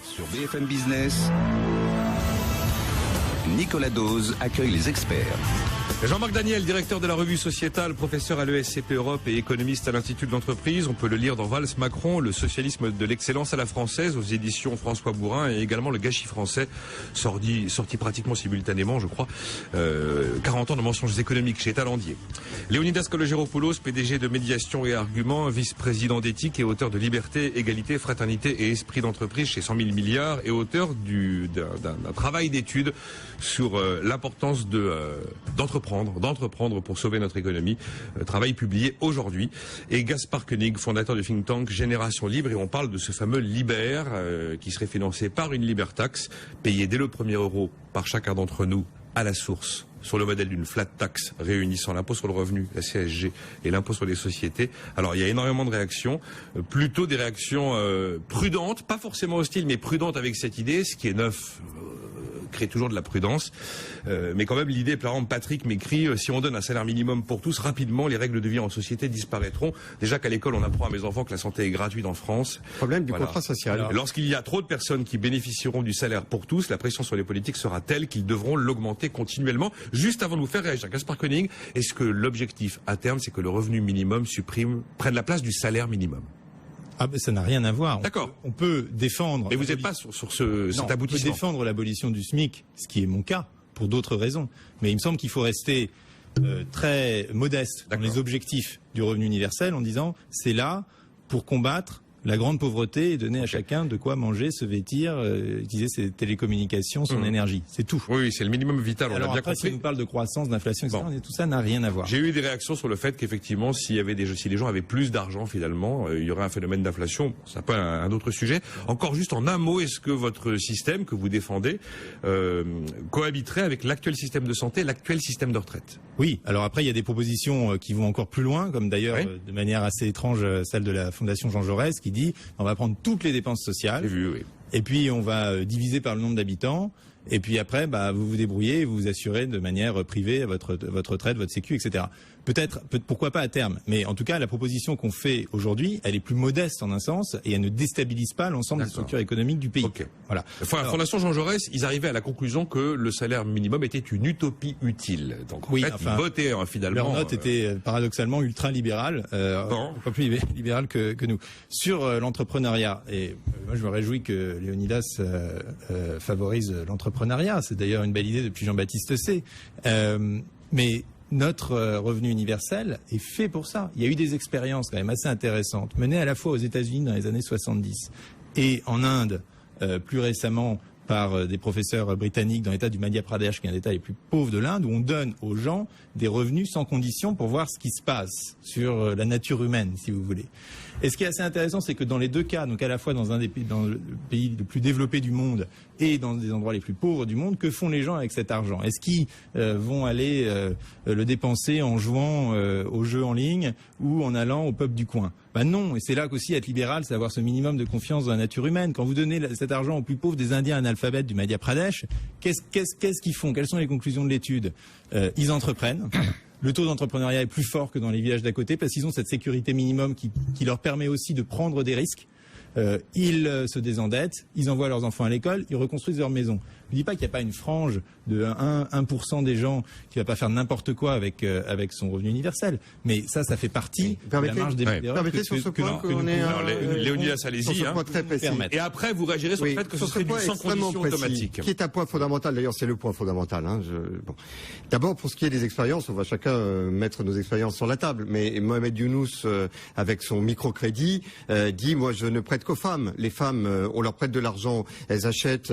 Sur BFM Business, Nicolas Dose accueille les experts. Jean-Marc Daniel, directeur de la revue sociétale, professeur à l'ESCP Europe et économiste à l'Institut de l'entreprise. On peut le lire dans Valls Macron, le socialisme de l'excellence à la française, aux éditions François Bourin, et également le gâchis français, sorti pratiquement simultanément, je crois, 40 ans de mensonges économiques chez Talandier. Léonidas Kalogeropoulos, PDG de Médiation et Arguments, vice-président d'éthique et auteur de Liberté, Égalité, Fraternité et Esprit d'entreprise chez 100 000 milliards et auteur d'un travail d'étude sur l'importance d'entreprendre pour sauver notre économie. Travail publié aujourd'hui. Et Gaspard Koenig, fondateur du think tank Génération Libre, et on parle de ce fameux Liber qui serait financé par une Libertax, payé dès le premier euro par chacun d'entre nous à la source, sur le modèle d'une flat tax réunissant l'impôt sur le revenu, la CSG, et l'impôt sur les sociétés. Alors il y a énormément de réactions, plutôt des réactions prudentes, pas forcément hostiles, mais prudentes avec cette idée. Ce qui est neuf crée toujours de la prudence, mais quand même l'idée, par exemple Patrick m'écrit, si on donne un salaire minimum pour tous, rapidement les règles de vie en société disparaîtront. Déjà qu'à l'école on apprend à mes enfants que la santé est gratuite en France. Problème du contrat social. Alors, lorsqu'il y a trop de personnes qui bénéficieront du salaire pour tous, la pression sur les politiques sera telle qu'ils devront l'augmenter continuellement. Juste avant de vous faire réagir, Gaspard Koenig, est-ce que l'objectif à terme, c'est que le revenu minimum prenne la place du salaire minimum? Ah ben ça n'a rien à voir. D'accord. On peut défendre. Mais vous n'êtes pas sur cet aboutissement. On peut défendre l'abolition du SMIC, ce qui est mon cas, pour d'autres raisons. Mais il me semble qu'il faut rester très modeste dans les objectifs du revenu universel en disant c'est là pour combattre la grande pauvreté et donner à chacun de quoi manger, se vêtir, utiliser ses télécommunications, son énergie. C'est tout. Oui, c'est le minimum vital. Alors on a bien après, compris. si on nous parle de croissance, d'inflation, etc., tout ça n'a rien à voir. J'ai eu des réactions sur le fait qu'effectivement, si les gens avaient plus d'argent, finalement, il y aurait un phénomène d'inflation. C'est pas un autre sujet. Encore juste en un mot, est-ce que votre système que vous défendez cohabiterait avec l'actuel système de santé, l'actuel système de retraite? Oui. Alors après, il y a des propositions qui vont encore plus loin, comme d'ailleurs de manière assez étrange celle de la Fondation Jean Jaurès, qui dit on va prendre toutes les dépenses sociales. J'ai vu, oui. Et puis on va diviser par le nombre d'habitants. Et puis après, vous vous débrouillez, vous vous assurez de manière privée votre retraite, votre sécu, etc. Pourquoi pas à terme. Mais en tout cas, la proposition qu'on fait aujourd'hui, elle est plus modeste en un sens et elle ne déstabilise pas l'ensemble des structures économiques du pays. Okay. Voilà. Enfin, la Fondation Jean Jaurès, ils arrivaient à la conclusion que le salaire minimum était une utopie utile. Donc en fait, ils votaient finalement. Leur note était paradoxalement ultra libérale, pas plus libérale que nous. Sur l'entrepreneuriat, et moi je me réjouis que Léonidas favorise l'entrepreneuriat. C'est d'ailleurs une belle idée depuis Jean-Baptiste C. Mais notre revenu universel est fait pour ça. Il y a eu des expériences quand même assez intéressantes menées à la fois aux États-Unis dans les années 70 et en Inde plus récemment par des professeurs britanniques dans l'état du Madhya Pradesh, qui est un des états les plus pauvres de l'Inde, où on donne aux gens des revenus sans condition pour voir ce qui se passe sur la nature humaine, si vous voulez. Et ce qui est assez intéressant, c'est que dans les deux cas, donc à la fois dans le pays le plus développé du monde et dans des endroits les plus pauvres du monde, que font les gens avec cet argent? Est-ce qu'ils vont aller le dépenser en jouant aux jeux en ligne ou en allant au pub du coin? Non, et c'est là qu'aussi être libéral, c'est avoir ce minimum de confiance dans la nature humaine. Quand vous donnez cet argent aux plus pauvres des Indiens analphabètes du Madhya Pradesh, qu'est-ce qu'ils font? Quelles sont les conclusions de l'étude? Ils entreprennent. Le taux d'entrepreneuriat est plus fort que dans les villages d'à côté parce qu'ils ont cette sécurité minimum qui leur permet aussi de prendre des risques. Ils se désendettent, ils envoient leurs enfants à l'école, ils reconstruisent leur maison. Je ne dis pas qu'il n'y a pas une frange de 1% des gens qui ne va pas faire n'importe quoi avec son revenu universel. Mais ça fait partie de la marge d'erreur. Permettez sur ce point qu'on est... Léonidas, allez-y. Et après, vous réagirez sur le fait que ce serait du sans condition automatique. Qui est un point fondamental, d'ailleurs c'est le point fondamental. D'abord, pour ce qui est des expériences, on va chacun mettre nos expériences sur la table. Mais Mohamed Younous, avec son microcrédit, dit, moi je ne prête qu'aux femmes. Les femmes, on leur prête de l'argent, elles achètent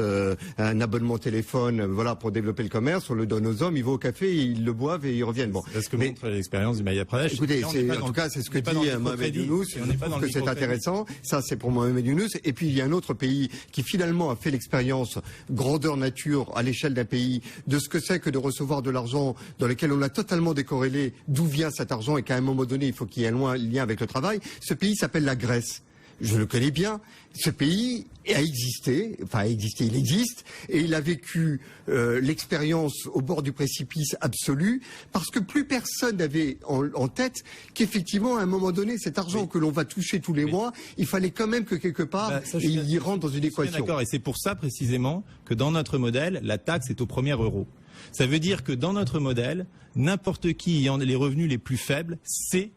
un abonnement téléphone, pour développer le commerce, on le donne aux hommes, ils vont au café, ils le boivent et ils reviennent. C'est ce que montre l'expérience du Madhya Pradesh. Écoutez, en tout cas, c'est ce que dit Mohamed Younous. Je trouve que c'est intéressant. Ça, c'est pour Mohamed Younous. Et puis, il y a un autre pays qui finalement a fait l'expérience grandeur nature à l'échelle d'un pays de ce que c'est que de recevoir de l'argent dans lequel on a totalement décorrélé d'où vient cet argent et qu'à un moment donné, il faut qu'il y ait un lien avec le travail. Ce pays s'appelle la Grèce. je le connais bien. Ce pays il existe, il existe, et il a vécu l'expérience au bord du précipice absolu, parce que plus personne n'avait en tête qu'effectivement, à un moment donné, cet argent que l'on va toucher tous les mois, il fallait quand même que quelque part, il y rentre dans une équation. D'accord, et c'est pour ça précisément que dans notre modèle, la taxe est au premier euro. Ça veut dire que dans notre modèle, n'importe qui ayant les revenus les plus faibles, c'est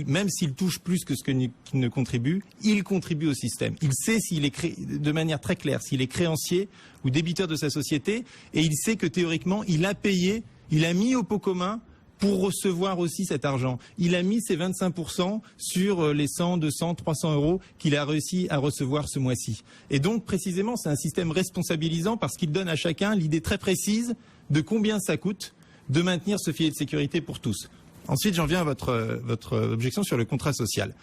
même s'il touche plus que ce qu'il ne contribue, il contribue au système. Il sait s'il est de manière très claire, s'il est créancier ou débiteur de sa société, et il sait que théoriquement, il a payé, il a mis au pot commun pour recevoir aussi cet argent. Il a mis ses 25% sur les 100, 200, 300 euros qu'il a réussi à recevoir ce mois-ci. Et donc, précisément, c'est un système responsabilisant parce qu'il donne à chacun l'idée très précise de combien ça coûte de maintenir ce filet de sécurité pour tous. Ensuite, j'en viens à votre objection sur le contrat social.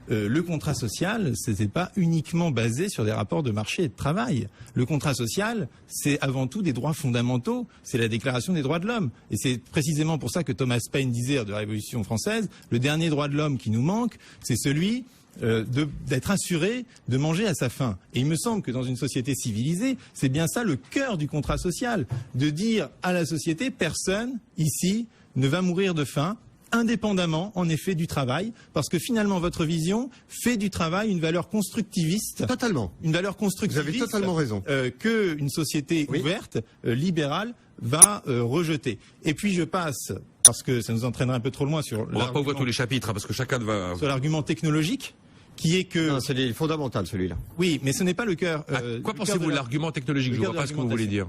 Le contrat social, c'était pas uniquement basé sur des rapports de marché et de travail. Le contrat social, c'est avant tout des droits fondamentaux. C'est la Déclaration des droits de l'homme. Et c'est précisément pour ça que Thomas Paine disait de la Révolution française, le dernier droit de l'homme qui nous manque, c'est celui d'être assuré de manger à sa faim. Et il me semble que dans une société civilisée, c'est bien ça le cœur du contrat social, de dire à la société, personne ici ne va mourir de faim, indépendamment, en effet, du travail, parce que finalement, votre vision fait du travail une valeur constructiviste. Totalement. Une valeur constructiviste. Vous avez totalement raison. Qu'une société ouverte, libérale, va rejeter. Et puis, je passe, parce que ça nous entraînerait un peu trop loin sur... On va pas ouvrir tous les chapitres, parce que chacun va... Sur l'argument technologique, qui est que... Non, c'est fondamental, celui-là. Oui, mais ce n'est pas le cœur... quoi pensez-vous de l'argument technologique? Je ne vois pas ce que vous voulez dire.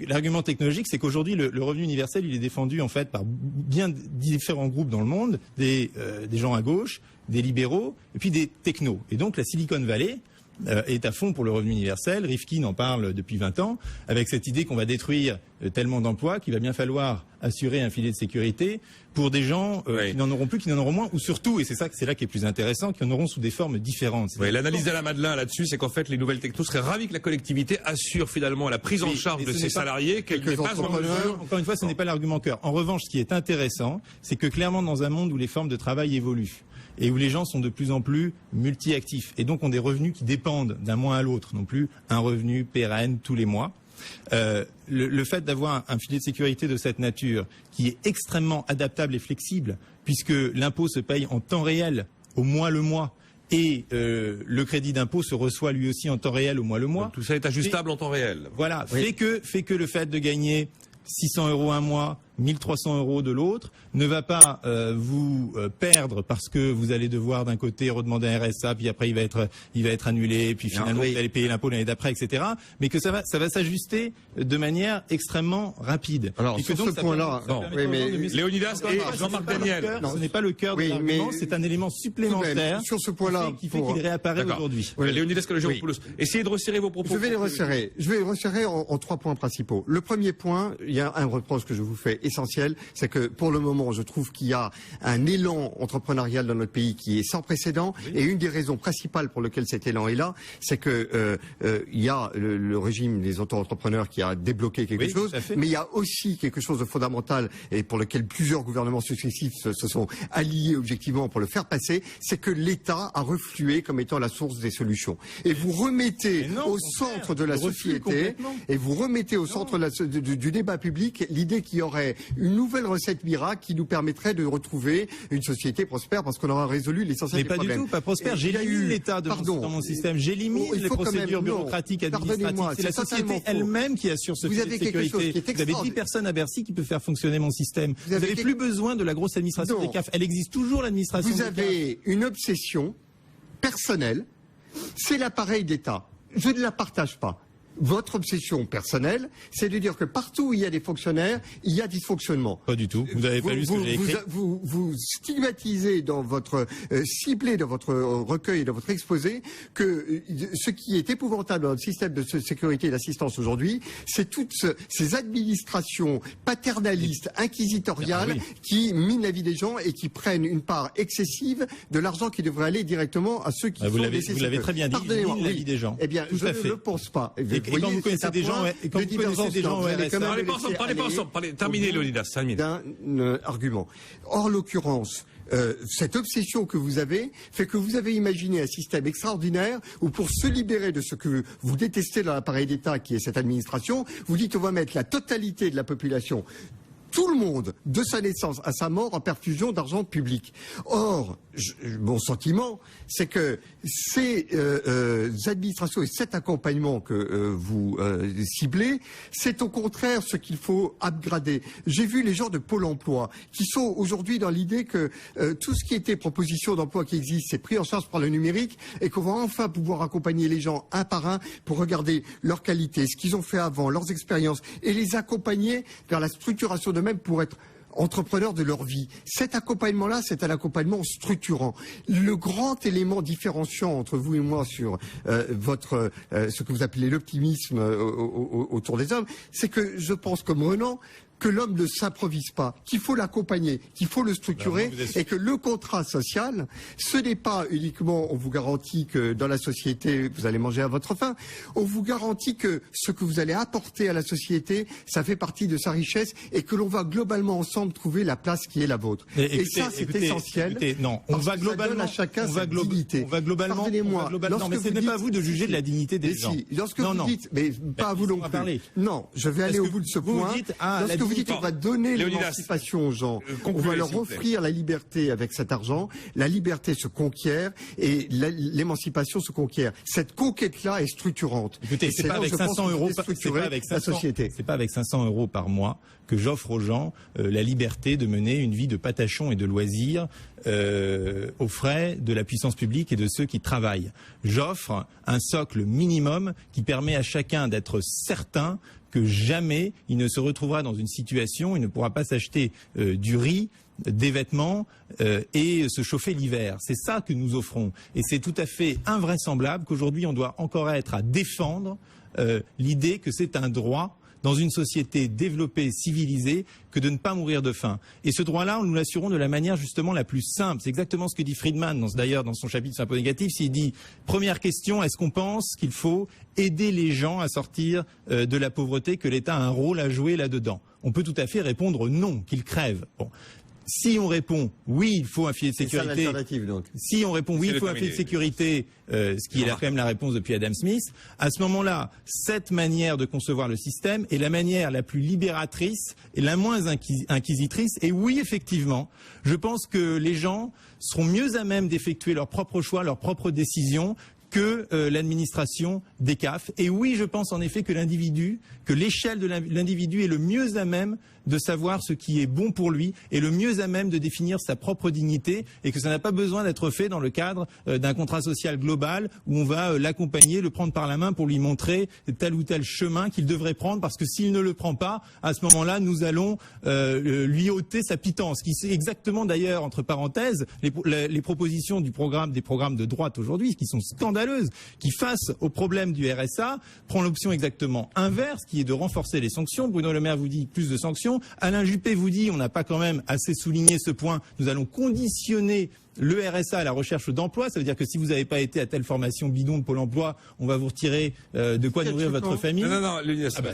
L'argument technologique, c'est qu'aujourd'hui, le revenu universel, il est défendu en fait par bien différents groupes dans le monde, des gens à gauche, des libéraux, et puis des technos. Et donc la Silicon Valley est à fond pour le revenu universel. Rifkin en parle depuis 20 ans, avec cette idée qu'on va détruire tellement d'emplois qu'il va bien falloir assurer un filet de sécurité pour des gens qui n'en auront plus, qui n'en auront moins, ou surtout, et c'est là qui est plus intéressant, qui en auront sous des formes différentes. L'analyse d'Alain Madelin là-dessus, c'est qu'en fait, les nouvelles technos seraient ravis que la collectivité assure finalement la prise en charge de ses salariés, qu'elle n'est pas en mesure. Encore une fois, ce n'est pas l'argument cœur. En revanche, ce qui est intéressant, c'est que clairement, dans un monde où les formes de travail évoluent, et où les gens sont de plus en plus multi-actifs, et donc ont des revenus qui dépendent d'un mois à l'autre, non plus un revenu pérenne tous les mois. Le fait d'avoir un filet de sécurité de cette nature qui est extrêmement adaptable et flexible, puisque l'impôt se paye en temps réel, au mois le mois, et le crédit d'impôt se reçoit lui aussi en temps réel, au mois le mois. Donc, tout ça est ajustable en temps réel. Voilà, fait que le fait de gagner 600 euros un mois, 1300 euros de l'autre, ne va pas vous perdre parce que vous allez devoir d'un côté redemander un RSA, puis après il va être annulé, puis finalement vous allez payer l'impôt l'année d'après, etc. Mais que ça va s'ajuster de manière extrêmement rapide. Alors et sur que donc, ce point-là, Léonidas et Jean-Marc Daniel. Ce n'est pas le cœur de l'argument, c'est un élément supplémentaire sur ce point-là qui fait qu'il réapparaît aujourd'hui. Léonidas Kalogeropoulos, essayez de resserrer vos propos. Je vais les resserrer en 3 points principaux. Le premier point, il y a un reproche que je vous fais essentiel, c'est que pour le moment, je trouve qu'il y a un élan entrepreneurial dans notre pays qui est sans précédent. Et une des raisons principales pour lesquelles cet élan est là, c'est que il y a le régime des auto-entrepreneurs qui a débloqué quelque chose, mais il y a aussi quelque chose de fondamental et pour lequel plusieurs gouvernements successifs se sont alliés objectivement pour le faire passer, c'est que l'État a reflué comme étant la source des solutions. Et vous remettez au centre de la société, et vous remettez au centre du débat public l'idée qu'il y aurait une nouvelle recette miracle qui nous permettrait de retrouver une société prospère parce qu'on aura résolu l'essentiel des problèmes. Mais pas du tout, pas prospère. J'élimine l'État dans mon système. J'élimine les procédures bureaucratiques administratives. C'est la société elle-même qui assure ce filet de sécurité. Vous avez 10 personnes à Bercy qui peuvent faire fonctionner mon système. Vous n'avez plus besoin de la grosse administration des CAF. Elle existe toujours, l'administration des CAF. Vous avez une obsession personnelle. C'est l'appareil d'État. Je ne la partage pas. Votre obsession personnelle, c'est de dire que partout où il y a des fonctionnaires, il y a dysfonctionnement. Pas du tout. Vous n'avez pas lu ce que j'ai écrit. Vous stigmatisez dans votre ciblé dans votre recueil et dans votre exposé que ce qui est épouvantable dans notre système de sécurité et d'assistance aujourd'hui, c'est toutes ces administrations paternalistes, inquisitoriales, qui minent la vie des gens et qui prennent une part excessive de l'argent qui devrait aller directement à ceux qui sont nécessaires. Vous l'avez très bien dit, ils minent la vie des gens. Eh bien, je ne le pense pas. Et quand vous connaissez des gens, au RSA, Terminez, Léonidas, 5 minutes. D'un argument. Or, l'occurrence, cette obsession que vous avez fait que vous avez imaginé un système extraordinaire où pour se libérer de ce que vous détestez dans l'appareil d'État qui est cette administration, vous dites on va mettre la totalité de la population, tout le monde, de sa naissance à sa mort, en perfusion d'argent public. Or, mon sentiment, c'est que ces administrations et cet accompagnement que vous ciblez, c'est au contraire ce qu'il faut upgrader. J'ai vu les gens de Pôle emploi qui sont aujourd'hui dans l'idée que tout ce qui était proposition d'emploi qui existe, c'est pris en charge par le numérique et qu'on va enfin pouvoir accompagner les gens un par un pour regarder leur qualité, ce qu'ils ont fait avant, leurs expériences et les accompagner vers la structuration d'eux-mêmes pour être entrepreneurs de leur vie. Cet accompagnement-là, c'est un accompagnement structurant. Le grand élément différenciant entre vous et moi sur ce que vous appelez l'optimisme autour des hommes, c'est que je pense comme Renan que l'homme ne s'improvise pas, qu'il faut l'accompagner, qu'il faut le structurer et que le contrat social, ce n'est pas uniquement on vous garantit que dans la société vous allez manger à votre faim, on vous garantit que ce que vous allez apporter à la société, ça fait partie de sa richesse et que l'on va globalement ensemble trouver la place qui est la vôtre. Et ça c'est essentiel. Non, on va globalement à chacun sa dignité. On va globalement. Non, mais ce n'est pas à vous de juger de la dignité des gens. Lorsque vous dites, mais pas à vous non plus. Non, je vais aller au bout de ce point. Lorsque vous dites on va donner l'émancipation aux gens, on va leur offrir la liberté avec cet argent, la liberté se conquiert et l'émancipation se conquiert. Cette conquête-là est structurante. Écoutez, c'est pas avec 500 euros, c'est pas avec 500 euros par mois que j'offre aux gens la liberté de mener une vie de patachon et de loisirs aux frais de la puissance publique et de ceux qui travaillent. J'offre un socle minimum qui permet à chacun d'être certain que jamais il ne se retrouvera dans une situation, il ne pourra pas s'acheter du riz, des vêtements et se chauffer l'hiver. C'est ça que nous offrons. Et c'est tout à fait invraisemblable qu'aujourd'hui on doit encore être à défendre l'idée que c'est un droit dans une société développée, civilisée, que de ne pas mourir de faim. Et ce droit-là, nous l'assurons de la manière justement la plus simple. C'est exactement ce que dit Friedman, d'ailleurs, dans son chapitre sur l'impôt négatif. S'il dit, première question, est-ce qu'on pense qu'il faut aider les gens à sortir de la pauvreté, que l'État a un rôle à jouer là-dedans? On peut tout à fait répondre non, qu'ils crèvent. Bon. Si on répond oui, il faut un filet de sécurité. Donc. Si on répond oui, il faut un filet de sécurité, ce qui est là quand même la réponse depuis Adam Smith. À ce moment-là, cette manière de concevoir le système est la manière la plus libératrice et la moins inquisitrice. Et oui, effectivement, je pense que les gens seront mieux à même d'effectuer leurs propres choix, leurs propres décisions que l'administration des CAF. Et oui, je pense en effet que l'échelle de l'individu est le mieux à même de savoir ce qui est bon pour lui et le mieux à même de définir sa propre dignité et que ça n'a pas besoin d'être fait dans le cadre d'un contrat social global où on va l'accompagner, le prendre par la main pour lui montrer tel ou tel chemin qu'il devrait prendre parce que s'il ne le prend pas, à ce moment-là, nous allons lui ôter sa pitance. Qui c'est exactement d'ailleurs, entre parenthèses, les propositions des programmes de droite aujourd'hui qui sont scandaleuses, qui face au problème du RSA, prend l'option exactement inverse qui est de renforcer les sanctions. Bruno Le Maire vous dit plus de sanctions. Alain Juppé vous dit, on n'a pas quand même assez souligné ce point, nous allons conditionner le RSA à la recherche d'emploi. Ça veut dire que si vous n'avez pas été à telle formation bidon de Pôle emploi, on va vous retirer de quoi nourrir votre famille. Non,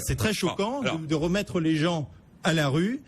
c'est très choquant de remettre les gens à la rue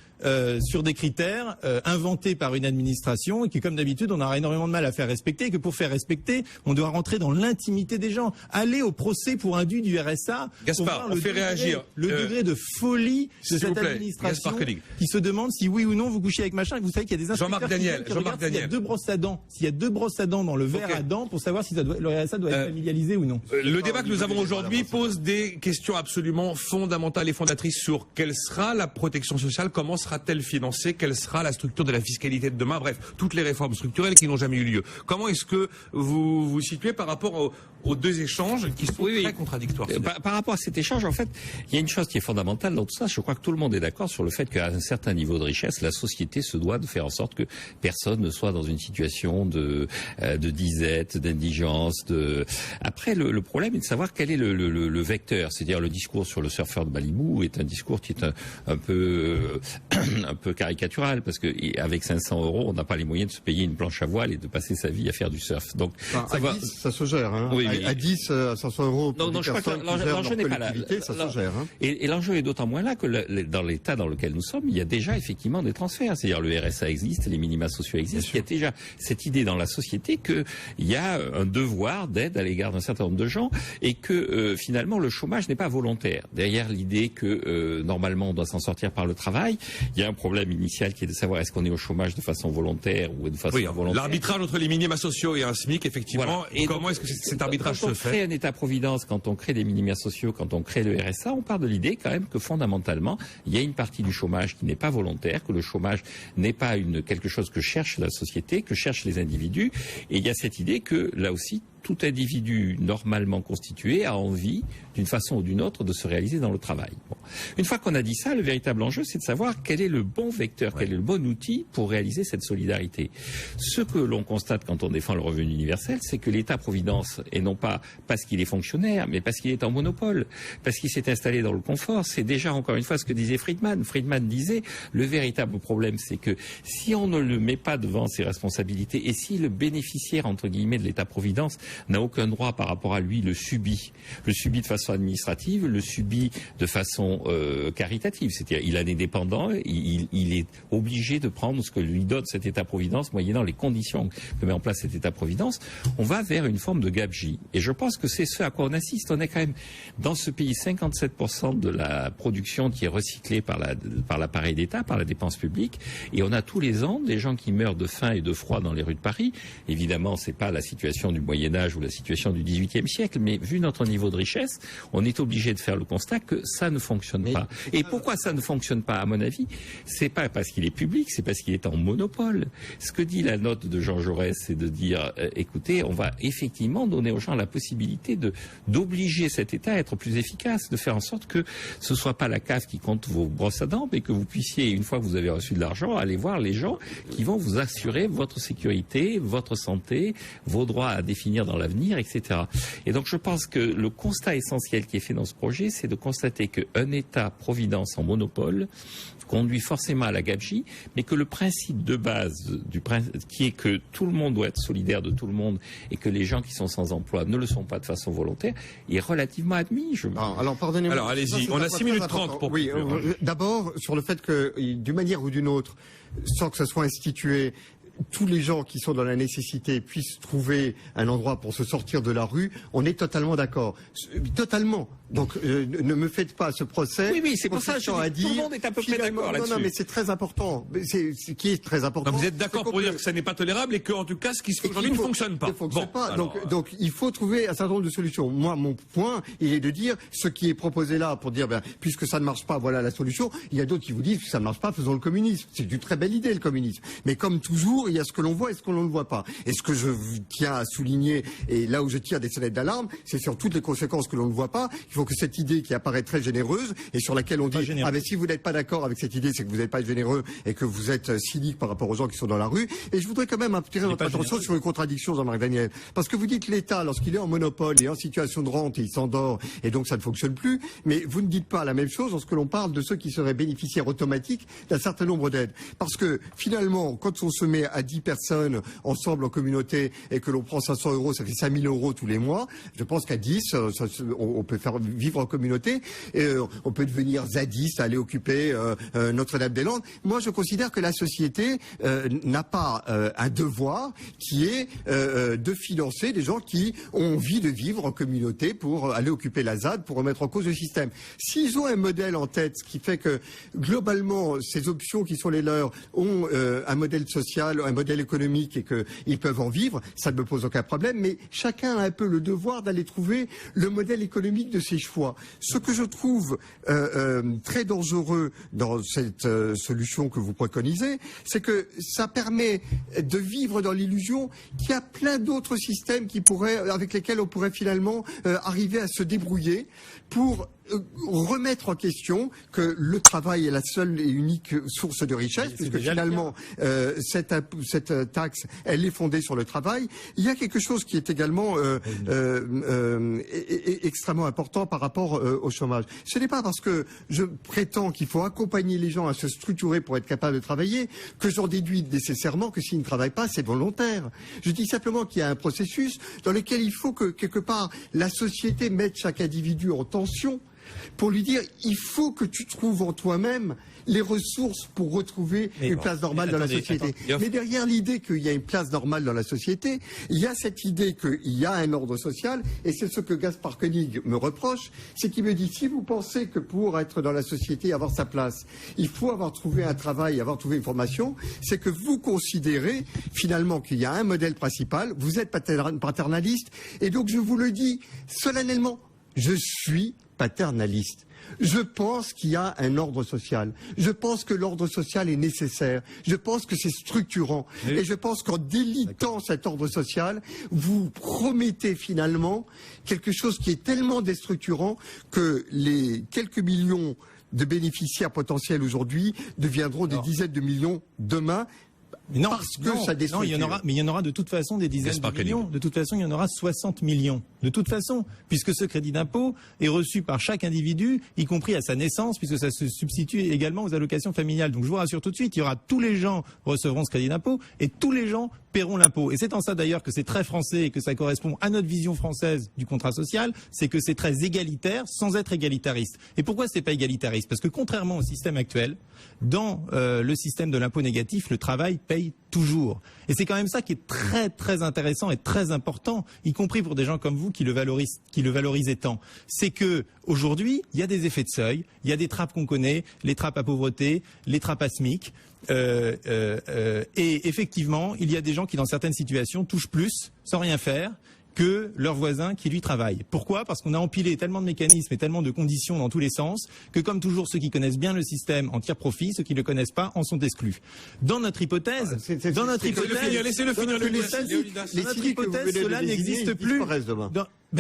sur des critères inventés par une administration et qui, comme d'habitude, on aura énormément de mal à faire respecter et que pour faire respecter, on doit rentrer dans l'intimité des gens. Aller au procès pour un dû du RSA. Gaspard, on fait réagir. Le degré de folie de cette administration qui se demande si oui ou non vous couchez avec machin. Et vous savez qu'il y a des inspecteurs qui regardent s'il y a deux brosses à dents. S'il y a deux brosses à dents dans le verre à dents pour savoir si le RSA doit être familialisé ou non. Le débat que nous avons aujourd'hui pose des questions absolument fondamentales et fondatrices sur quelle sera la protection sociale, comment sera-t-elle financée, quelle sera la structure de la fiscalité de demain, bref, toutes les réformes structurelles qui n'ont jamais eu lieu. Comment est-ce que vous vous situez par rapport aux deux échanges qui sont très contradictoires? Par rapport à cet échange, en fait, il y a une chose qui est fondamentale dans tout ça. Je crois que tout le monde est d'accord sur le fait qu'à un certain niveau de richesse, la société se doit de faire en sorte que personne ne soit dans une situation de disette, d'indigence. Après, le problème est de savoir quel est le vecteur. C'est-à-dire le discours sur le surfeur de Malibu est un discours qui est un peu caricatural parce que avec 500 €, on n'a pas les moyens de se payer une planche à voile et de passer sa vie à faire du surf. Donc ça se gère. Hein. Oui, à 10 à 500 euros pour non, je crois que l'enjeu n'est pas là. Ça se gère. Hein. Et l'enjeu est d'autant moins là que dans l'état dans lequel nous sommes, il y a déjà effectivement des transferts. C'est-à-dire le RSA existe, les minima sociaux existent. Il y a déjà cette idée dans la société qu'il y a un devoir d'aide à l'égard d'un certain nombre de gens et que finalement le chômage n'est pas volontaire. Derrière l'idée que normalement on doit s'en sortir par le travail, il y a un problème initial qui est de savoir est-ce qu'on est au chômage de façon volontaire ou de façon involontaire. L'arbitrage entre les minima sociaux et un SMIC, effectivement. Voilà. Et comment est-ce que cet arbitrage se fait? Quand on crée un État-providence, quand on crée des minima sociaux, quand on crée le RSA, on part de l'idée quand même que fondamentalement, il y a une partie du chômage qui n'est pas volontaire, que le chômage n'est pas quelque chose que cherche la société, que cherchent les individus. Et il y a cette idée que, là aussi, tout individu normalement constitué a envie, d'une façon ou d'une autre, de se réaliser dans le travail. Bon. Une fois qu'on a dit ça, le véritable enjeu, c'est de savoir quel est le bon vecteur, quel est le bon outil pour réaliser cette solidarité. Ce que l'on constate quand on défend le revenu universel, c'est que l'État-providence, et non pas parce qu'il est fonctionnaire, mais parce qu'il est en monopole, parce qu'il s'est installé dans le confort, c'est déjà encore une fois ce que disait Friedman. Friedman disait, le véritable problème, c'est que si on ne le met pas devant ses responsabilités, et si le bénéficiaire, entre guillemets, de l'État-providence n'a aucun droit par rapport à lui, le subit de façon administrative, le subit de façon caritative, c'est-à-dire il en est dépendant, il est obligé de prendre ce que lui donne cet État-providence, moyennant les conditions que met en place cet État-providence, on va vers une forme de gabegie. Et je pense que c'est ce à quoi on assiste. On est quand même, dans ce pays, 57% de la production qui est recyclée par l'appareil d'État, par la dépense publique, et on a tous les ans des gens qui meurent de faim et de froid dans les rues de Paris. Évidemment, c'est pas la situation du Moyen-Âge ou la situation du XVIIIe siècle, mais vu notre niveau de richesse, on est obligé de faire le constat que ça ne fonctionne pas. Et pourquoi ça ne fonctionne pas, à mon avis? C'est pas parce qu'il est public, c'est parce qu'il est en monopole. Ce que dit la note de Jean Jaurès, c'est de dire, écoutez, on va effectivement donner aux gens la possibilité d'obliger cet État à être plus efficace, de faire en sorte que ce soit pas la CAF qui compte vos brosses à dents, mais que vous puissiez, une fois que vous avez reçu de l'argent, aller voir les gens qui vont vous assurer votre sécurité, votre santé, vos droits à définir dans l'avenir, etc. Et donc je pense que le constat essentiel qui est fait dans ce projet, c'est de constater qu'un État-providence en monopole conduit forcément à la gabegie, mais que le principe de base qui est que tout le monde doit être solidaire de tout le monde et que les gens qui sont sans emploi ne le sont pas de façon volontaire, est relativement admis. Alors pardonnez-moi. Alors allez-y, on a 6 minutes 30 pour conclure. D'abord, sur le fait que, d'une manière ou d'une autre, sans que ça soit institué, tous les gens qui sont dans la nécessité puissent trouver un endroit pour se sortir de la rue, on est totalement d'accord. Totalement. Donc ne me faites pas ce procès. Oui, c'est pour ça que je dis, tout le monde est à peu près d'accord là-dessus. Non, mais c'est très important. C'est ce qui est très important. Vous êtes d'accord pour dire que ça n'est pas tolérable et que, en tout cas, ce qui se fait aujourd'hui ne fonctionne pas. Ne fonctionne pas. Donc il faut trouver un certain nombre de solutions. Moi, mon point, il est de dire ce qui est proposé là pour dire, puisque ça ne marche pas, voilà la solution. Il y a d'autres qui vous disent que ça ne marche pas, faisons le communisme. C'est une très belle idée, le communisme. Mais comme toujours, il y a ce que l'on voit et ce que l'on ne voit pas. Et ce que je tiens à souligner, et là où je tire des sonnettes d'alarme, c'est sur toutes les conséquences que l'on ne voit pas. Il faut que cette idée qui apparaît très généreuse et sur laquelle on dit si vous n'êtes pas d'accord avec cette idée, c'est que vous n'êtes pas généreux et que vous êtes cynique par rapport aux gens qui sont dans la rue. Et je voudrais quand même attirer votre attention sur une contradiction, Jean-Marc Daniel, parce que vous dites l'État, lorsqu'il est en monopole et en situation de rente, et il s'endort et donc ça ne fonctionne plus, mais vous ne dites pas la même chose lorsque l'on parle de ceux qui seraient bénéficiaires automatiques d'un certain nombre d'aides, parce que finalement, quand on se met à 10 personnes ensemble en communauté et que l'on prend 500 euros, ça fait 5000 euros tous les mois. Je pense qu'à 10, on peut faire vivre en communauté. Et, on peut devenir zadiste, aller occuper Notre-Dame-des-Landes. Moi, je considère que la société n'a pas un devoir qui est de financer des gens qui ont envie de vivre en communauté pour aller occuper la ZAD, pour remettre en cause le système. S'ils ont un modèle en tête, ce qui fait que globalement, ces options qui sont les leurs ont un modèle social, un modèle économique et qu'ils peuvent en vivre, ça ne me pose aucun problème, mais chacun a un peu le devoir d'aller trouver le modèle économique de ses choix. Ce que je trouve très dangereux dans cette solution que vous préconisez, c'est que ça permet de vivre dans l'illusion qu'il y a plein d'autres systèmes avec lesquels on pourrait finalement arriver à se débrouiller pour remettre en question que le travail est la seule et unique source de richesse, puisque finalement cet cette taxe, elle est fondée sur le travail. Il y a quelque chose qui est également extrêmement important par rapport au chômage. Ce n'est pas parce que je prétends qu'il faut accompagner les gens à se structurer pour être capable de travailler que j'en déduis nécessairement que s'ils ne travaillent pas, c'est volontaire. Je dis simplement qu'il y a un processus dans lequel il faut que, quelque part, la société mette chaque individu en tension pour lui dire il faut que tu trouves en toi-même les ressources pour retrouver une place normale dans la société. Mais derrière l'idée qu'il y a une place normale dans la société, il y a cette idée qu'il y a un ordre social, et c'est ce que Gaspard Koenig me reproche, c'est qu'il me dit si vous pensez que pour être dans la société, avoir sa place, il faut avoir trouvé un travail, avoir trouvé une formation, c'est que vous considérez finalement qu'il y a un modèle principal, vous êtes paternaliste, et donc je vous le dis solennellement, je suis paternaliste. Je pense qu'il y a un ordre social. Je pense que l'ordre social est nécessaire. Je pense que c'est structurant. Oui. Et je pense qu'en délitant cet ordre social, vous promettez finalement quelque chose qui est tellement déstructurant que les quelques millions de bénéficiaires potentiels aujourd'hui deviendront des dizaines de millions demain. Non, parce que ça déstructure. Non, il y en aura de toute façon des dizaines de millions. De toute façon, il y en aura 60 millions. De toute façon, puisque ce crédit d'impôt est reçu par chaque individu, y compris à sa naissance, puisque ça se substitue également aux allocations familiales. Donc je vous rassure tout de suite, il y aura tous les gens recevront ce crédit d'impôt et tous les gens paieront l'impôt. Et c'est en ça d'ailleurs que c'est très français et que ça correspond à notre vision française du contrat social, c'est que c'est très égalitaire sans être égalitariste. Et pourquoi c'est pas égalitariste? Parce que contrairement au système actuel, dans le système de l'impôt négatif, le travail paye toujours. Et c'est quand même ça qui est très très intéressant et très important, y compris pour des gens comme vous qui le valorisent tant. C'est que aujourd'hui, il y a des effets de seuil, il y a des trappes qu'on connaît, les trappes à pauvreté, les trappes à SMIC. Et effectivement, il y a des gens qui, dans certaines situations, touchent plus sans rien faire que leurs voisins qui lui travaillent. Pourquoi? Parce qu'on a empilé tellement de mécanismes et tellement de conditions dans tous les sens que, comme toujours, ceux qui connaissent bien le système en tirent profit, ceux qui ne le connaissent pas en sont exclus. Dans notre hypothèse, cela n'existe plus.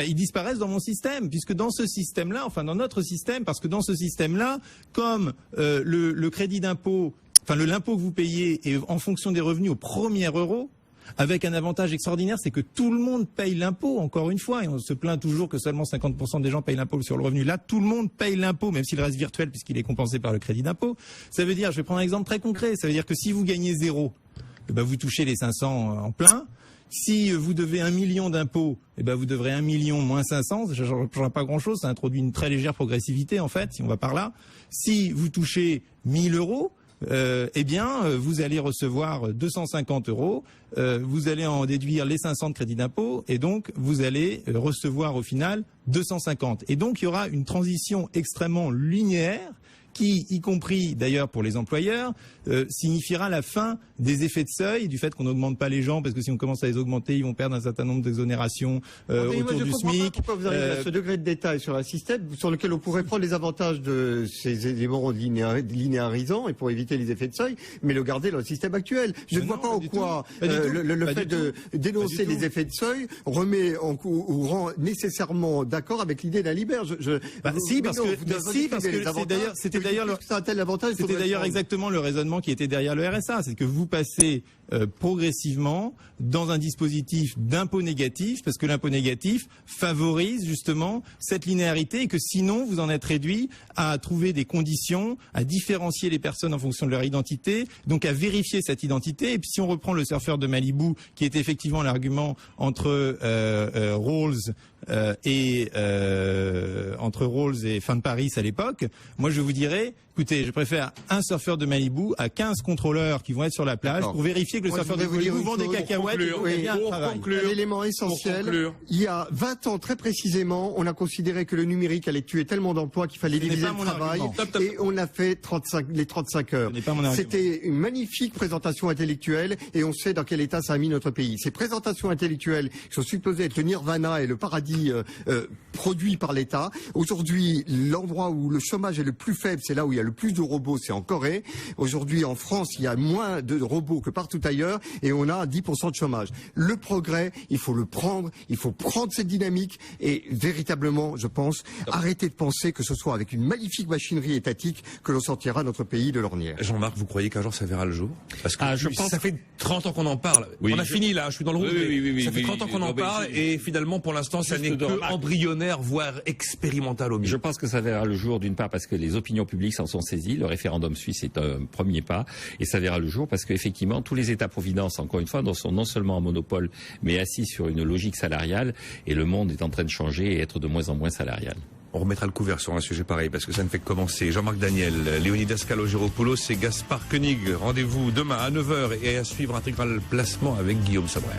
Ils disparaissent dans mon système, puisque dans ce système-là, enfin dans notre système, parce que dans ce système-là, comme le crédit d'impôt, enfin l'impôt que vous payez est en fonction des revenus au premier euro, avec un avantage extraordinaire, c'est que tout le monde paye l'impôt, encore une fois, et on se plaint toujours que seulement 50% des gens payent l'impôt sur le revenu. Là, tout le monde paye l'impôt, même s'il reste virtuel, puisqu'il est compensé par le crédit d'impôt. Ça veut dire, je vais prendre un exemple très concret, ça veut dire que si vous gagnez 0, vous touchez les 500 en plein. Si vous devez 1 million d'impôts, vous devrez 1 million moins 500, ça ne changera pas grand-chose, ça introduit une très légère progressivité, en fait, si on va par là. Si vous touchez 1 000 euros, vous allez recevoir 250 euros, vous allez en déduire les 500 de crédit d'impôt, et donc vous allez recevoir au final 250. Et donc il y aura une transition extrêmement linéaire qui, y compris d'ailleurs pour les employeurs, signifiera la fin des effets de seuil, du fait qu'on n'augmente pas les gens, parce que si on commence à les augmenter, ils vont perdre un certain nombre d'exonérations autour du SMIC. Pourquoi vous arrivez à ce degré de détail sur un système sur lequel on pourrait prendre les avantages de ces éléments linéarisants et pour éviter les effets de seuil, mais le garder dans le système actuel. Je ne vois pas en quoi le fait de dénoncer les effets de seuil remet ou rend nécessairement d'accord avec l'idée d'un libère. C'était d'ailleurs exactement le raisonnement qui était derrière le RSA, c'est que vous passez progressivement dans un dispositif d'impôt négatif, parce que l'impôt négatif favorise justement cette linéarité et que sinon vous en êtes réduit à trouver des conditions, à différencier les personnes en fonction de leur identité, donc à vérifier cette identité. Et puis si on reprend le surfeur de Malibu, qui était effectivement l'argument entre Rawls et Fin de Paris à l'époque, moi je vous dirais, écoutez, je préfère un surfeur de Malibu à 15 contrôleurs qui vont être sur la plage pour vérifier que le surfeur de Malibu vend des cacahuètes et qu'il y a un travail. L'élément essentiel, il y a 20 ans très précisément, on a considéré que le numérique allait tuer tellement d'emplois qu'il fallait diviser le travail et on a fait les 35 heures. C'était une magnifique présentation intellectuelle et on sait dans quel état ça a mis notre pays. Ces présentations intellectuelles qui sont supposées être le nirvana et le paradis produit par l'État, aujourd'hui l'endroit où le chômage est le plus faible, c'est là où il y a le le plus de robots, c'est en Corée. Aujourd'hui, en France, il y a moins de robots que partout ailleurs et on a 10% de chômage. Le progrès, il faut le prendre, il faut prendre cette dynamique et véritablement, je pense, arrêter de penser que ce soit avec une magnifique machinerie étatique que l'on sortira notre pays de l'ornière. Jean-Marc, vous croyez qu'un jour ça verra le jour? Parce que je pense... ça fait 30 ans qu'on en parle. Oui, on a fini là, je suis dans le rouge. Oui, ça fait 30 ans qu'on en parle et finalement pour l'instant ça n'est que embryonnaire, voire expérimental au mieux. Je pense que ça verra le jour d'une part parce que les opinions publiques s'en sont saisies. Le référendum suisse est un premier pas et ça verra le jour parce qu'effectivement tous les États-providence, encore une fois, sont non seulement en monopole mais assis sur une logique salariale et le monde est en train de changer et être de moins en moins salarial. On remettra le couvert sur un sujet pareil parce que ça ne fait que commencer. Jean-Marc Daniel, Léonidas Kalogeropoulos et Gaspard Koenig. Rendez-vous demain à 9h et à suivre Intégral Placement avec Guillaume Sabrer.